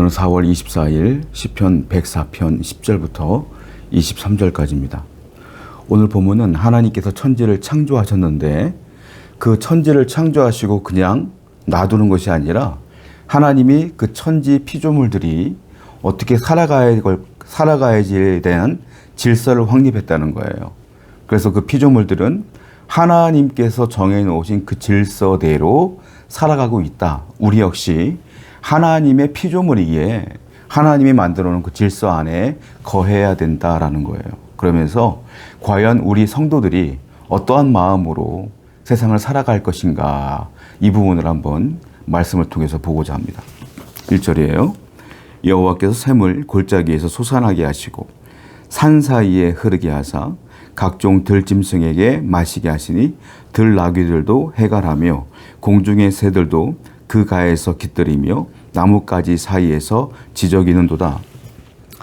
오늘은 4월 24일 시편 104편 10절부터 23절까지입니다. 오늘 본문은 하나님께서 천지를 창조하셨는데 그 천지를 창조하시고 그냥 놔두는 것이 아니라 하나님이 그 천지 피조물들이 어떻게 살아가야지에 대한 질서를 확립했다는 거예요. 그래서 그 피조물들은 하나님께서 정해놓으신 그 질서대로 살아가고 있다. 우리 역시 하나님의 피조물이기에 하나님이 만들어 놓은 그 질서 안에 거해야 된다라는 거예요. 그러면서 과연 우리 성도들이 어떠한 마음으로 세상을 살아갈 것인가, 이 부분을 한번 말씀을 통해서 보고자 합니다. 1절이에요. 여호와께서 샘을 골짜기에서 솟아나게 하시고 산 사이에 흐르게 하사 각종 들짐승에게 마시게 하시니 들나귀들도 해갈하며 공중의 새들도 그 가에서 깃들이며 나뭇가지 사이에서 지저귀는도다.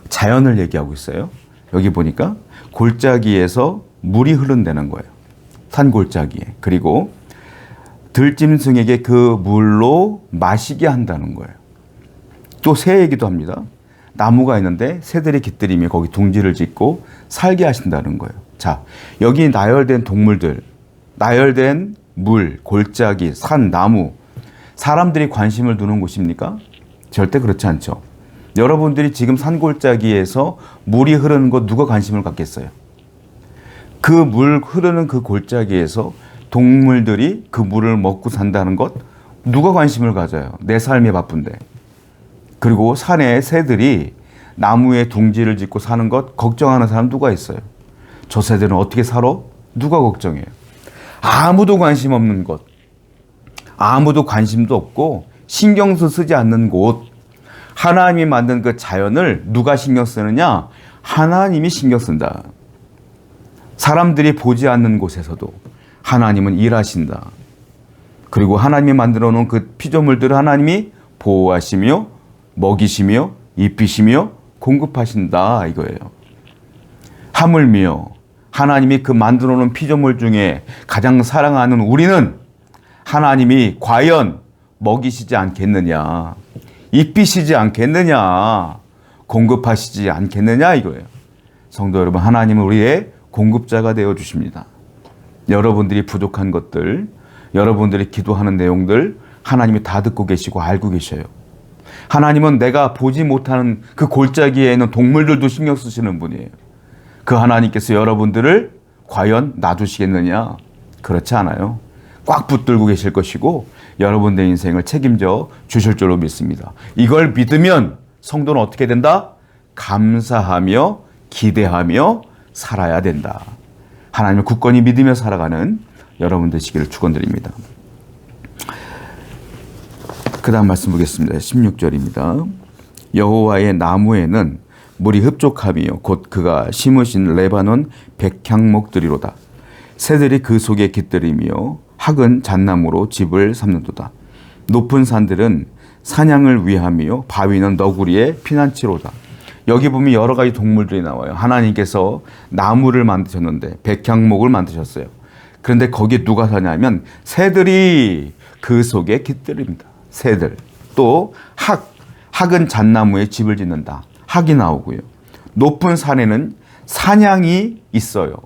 자연을 얘기하고 있어요. 여기 보니까 골짜기에서 물이 흐른다는 거예요. 산 골짜기에. 그리고 들짐승에게 그 물로 마시게 한다는 거예요. 또 새 얘기도 합니다. 나무가 있는데 새들이 깃들이며 거기 둥지를 짓고 살게 하신다는 거예요. 자, 여기 나열된 동물들, 나열된 물, 골짜기, 산, 나무, 사람들이 관심을 두는 곳입니까? 절대 그렇지 않죠. 여러분들이 지금 산골짜기에서 물이 흐르는 것 누가 관심을 갖겠어요? 그 물 흐르는 그 골짜기에서 동물들이 그 물을 먹고 산다는 것 누가 관심을 가져요? 내 삶이 바쁜데. 그리고 산에 새들이 나무에 둥지를 짓고 사는 것 걱정하는 사람 누가 있어요? 저 새들은 어떻게 살아? 누가 걱정해요? 아무도 관심 없는 것, 아무도 관심도 없고 신경도 쓰지 않는 곳, 하나님이 만든 그 자연을 누가 신경 쓰느냐? 하나님이 신경 쓴다. 사람들이 보지 않는 곳에서도 하나님은 일하신다. 그리고 하나님이 만들어 놓은 그 피조물들을 하나님이 보호하시며 먹이시며 입히시며 공급하신다 이거예요. 하물며 하나님이 그 만들어 놓은 피조물 중에 가장 사랑하는 우리는 하나님이 과연 먹이시지 않겠느냐, 입히시지 않겠느냐, 공급하시지 않겠느냐 이거예요. 성도 여러분, 하나님은 우리의 공급자가 되어 주십니다. 여러분들이 부족한 것들, 여러분들이 기도하는 내용들 하나님이 다 듣고 계시고 알고 계셔요. 하나님은 내가 보지 못하는 그 골짜기에 있는 동물들도 신경 쓰시는 분이에요. 그 하나님께서 여러분들을 과연 놔두시겠느냐? 그렇지 않아요. 꽉 붙들고 계실 것이고 여러분의 인생을 책임져 주실 줄로 믿습니다. 이걸 믿으면 성도는 어떻게 된다? 감사하며 기대하며 살아야 된다. 하나님을 굳건히 믿으며 살아가는 여러분 되시기를 축원드립니다. 그 다음 말씀 보겠습니다. 16절입니다. 여호와의 나무에는 물이 흡족하며 곧 그가 심으신 레바논 백향목들이로다. 새들이 그 속에 깃들이며 학은 잣나무로 집을 삼는도다. 높은 산들은 사냥을 위하며 바위는 너구리의 피난처로다. 여기 보면 여러 가지 동물들이 나와요. 하나님께서 나무를 만드셨는데 백향목을 만드셨어요. 그런데 거기에 누가 사냐면 새들이 그 속에 깃들입니다. 새들. 또 학은 잣나무에 집을 짓는다. 학이 나오고요. 높은 산에는 사냥이 있어요.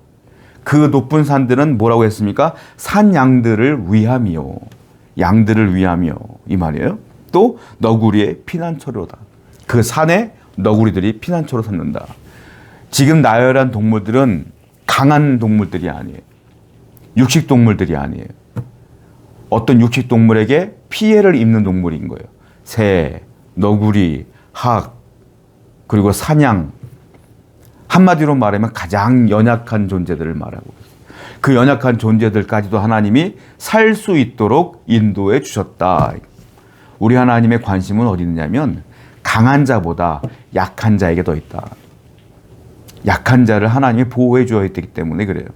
그 높은 산들은 뭐라고 했습니까? 산양들을 위하며, 양들을 위하며 이 말이에요. 또 너구리의 피난처로다. 그 산에 너구리들이 피난처로 삼는다. 지금 나열한 동물들은 강한 동물들이 아니에요. 육식 동물들이 아니에요. 어떤 육식 동물에게 피해를 입는 동물인 거예요. 새, 너구리, 학, 그리고 사냥. 한마디로 말하면 가장 연약한 존재들을 말하고 있어요. 그 연약한 존재들까지도 하나님이 살 수 있도록 인도해 주셨다. 우리 하나님의 관심은 어디 있냐면 강한 자보다 약한 자에게 더 있다. 약한 자를 하나님이 보호해 주어야 되기 때문에 그래요.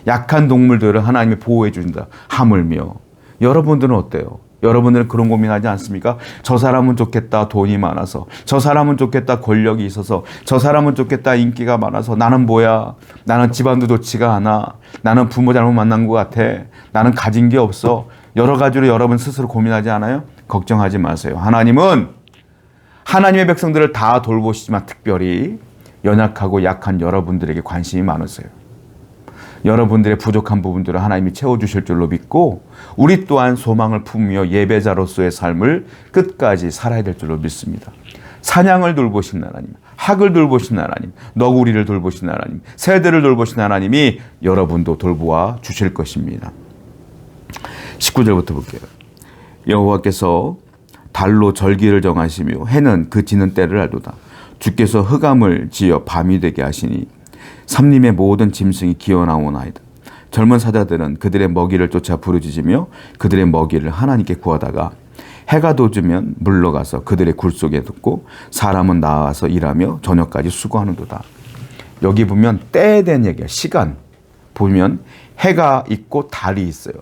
약한 동물들을 하나님이 보호해 준다. 하물며 여러분들은 어때요? 여러분들은 그런 고민하지 않습니까? 저 사람은 좋겠다, 돈이 많아서. 저 사람은 좋겠다, 권력이 있어서. 저 사람은 좋겠다, 인기가 많아서. 나는 뭐야? 나는 집안도 좋지가 않아. 나는 부모 잘못 만난 것 같아. 나는 가진 게 없어. 여러 가지로 여러분 스스로 고민하지 않아요? 걱정하지 마세요. 하나님은 하나님의 백성들을 다 돌보시지만 특별히 연약하고 약한 여러분들에게 관심이 많으세요. 여러분들의 부족한 부분들을 하나님이 채워주실 줄로 믿고 우리 또한 소망을 품으며 예배자로서의 삶을 끝까지 살아야 될 줄로 믿습니다. 사냥을 돌보신 하나님, 학을 돌보신 하나님, 너구리를 돌보신 하나님, 새들을 돌보신 하나님이 여러분도 돌보아 주실 것입니다. 19절부터 볼게요. 여호와께서 달로 절기를 정하시며 해는 그 지는 때를 알도다. 주께서 흑암을 지어 밤이 되게 하시니 삼림의 모든 짐승이 기어나오나이다. 젊은 사자들은 그들의 먹이를 쫓아 부르짖으며 그들의 먹이를 하나님께 구하다가 해가 돋으면 물러가서 그들의 굴 속에 듣고 사람은 나와서 일하며 저녁까지 수고하는도다. 여기 보면 때에 대한 얘기야. 시간 보면 해가 있고 달이 있어요.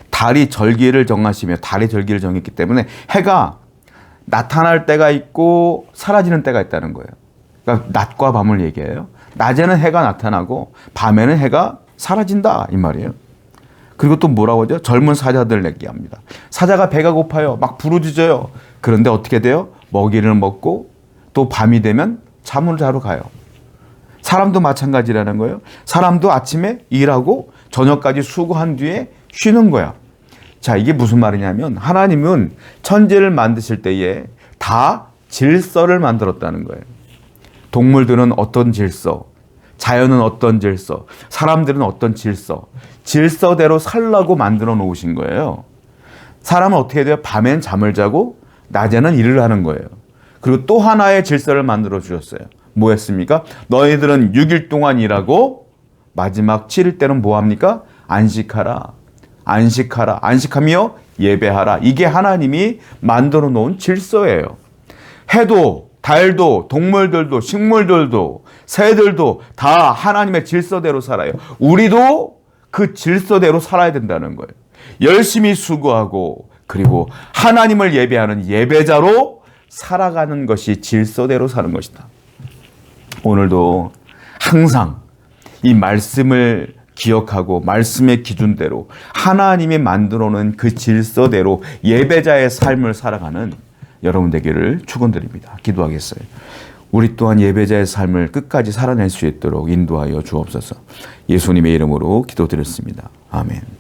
달이 절기를 정하시며 달이 절기를 정했기 때문에 해가 나타날 때가 있고 사라지는 때가 있다는 거예요. 그러니까 낮과 밤을 얘기해요. 낮에는 해가 나타나고 밤에는 해가 사라진다 이 말이에요. 그리고 또 뭐라고 하죠? 젊은 사자들 얘기합니다. 사자가 배가 고파요. 막 부르짖어요. 그런데 어떻게 돼요? 먹이를 먹고 또 밤이 되면 잠을 자러 가요. 사람도 마찬가지라는 거예요. 사람도 아침에 일하고 저녁까지 수고한 뒤에 쉬는 거야. 자, 이게 무슨 말이냐면 하나님은 천지를 만드실 때에 다 질서를 만들었다는 거예요. 동물들은 어떤 질서, 자연은 어떤 질서, 사람들은 어떤 질서, 질서대로 살라고 만들어 놓으신 거예요. 사람은 어떻게 돼요? 밤엔 잠을 자고 낮에는 일을 하는 거예요. 그리고 또 하나의 질서를 만들어 주셨어요. 뭐였습니까? 너희들은 6일 동안 일하고 마지막 7일 때는 뭐합니까? 안식하라. 안식하라. 안식하며 예배하라. 이게 하나님이 만들어 놓은 질서예요. 해도 달도 동물들도 식물들도 새들도 다 하나님의 질서대로 살아요. 우리도 그 질서대로 살아야 된다는 거예요. 열심히 수고하고 그리고 하나님을 예배하는 예배자로 살아가는 것이 질서대로 사는 것이다. 오늘도 항상 이 말씀을 기억하고 말씀의 기준대로 하나님이 만들어 놓은 그 질서대로 예배자의 삶을 살아가는 여러분 되기를 축원드립니다. 기도하겠어요. 우리 또한 예배자의 삶을 끝까지 살아낼 수 있도록 인도하여 주옵소서. 예수님의 이름으로 기도드렸습니다. 아멘.